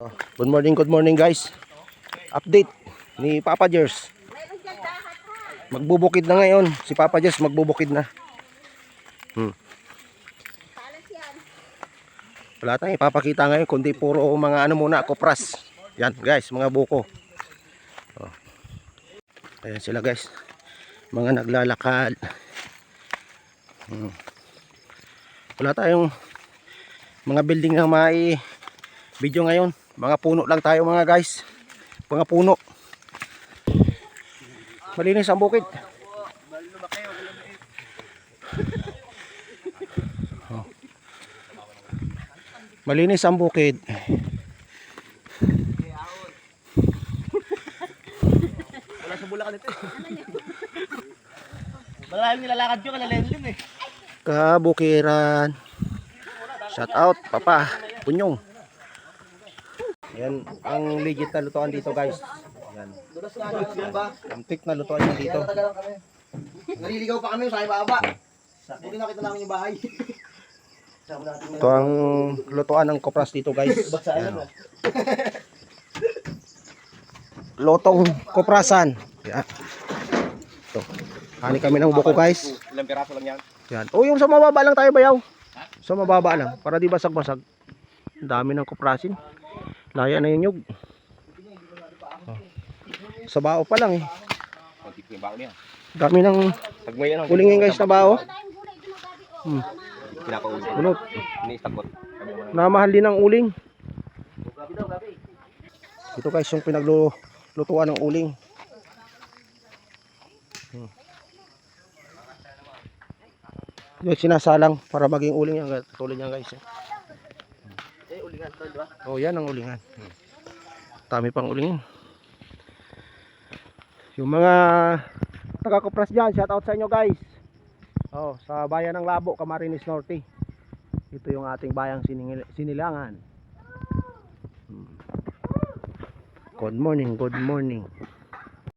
Good morning guys. Update ni Papa Jers. Magbubukid na ngayon. Si Papa Jers magbubukid na. Wala tayong ipapakita ngayon kundi puro mga ano muna, kopras. Yan guys, mga buko. Ayan sila guys. Mga naglalakad. Wala tayong mga building na mai video ngayon. Mga puno lang tayo mga guys. Mga puno. Malinis ang bukid. Malinis ang bukid. Wala sa Bulacan ito. Maraming nilalakad ko, kalalenlin eh. Kabukiran. Shout out Papa Punyong. Yan ang legit na lutuan dito guys. Yan. Antik na lutuan yan dito. Naliligaw pa kami sa ibaba. Buti nakita namin yung bahay. Ito ang lutuan ng kopras dito guys. Yan. Lotong koprasan. Yan. Ito. Hani kami ng buko guys. Ilang piraso lang yan? Yan. O yung sa mababa lang tayo bayaw. Sa mababa lang. Para di basag-basag. Ang dami ng koprasin. Laya na yung nyug. Sa bao pa lang eh. Dami ng ulingin guys na bao. Bunot. Namahal din ang uling. Ito guys yung pinaglulutuan ng uling. Yung sinasalang para maging uling yan. Tulad yan guys. Ulingan to, di ba? Oh, yan ang ulingan. Dami pang ulingin. Yung mga taga-kopras dyan, shout out sa inyo guys. Oh, sa bayan ng Labo, Camarines Norte. Ito yung ating bayang Sinilangan. Good morning, good morning.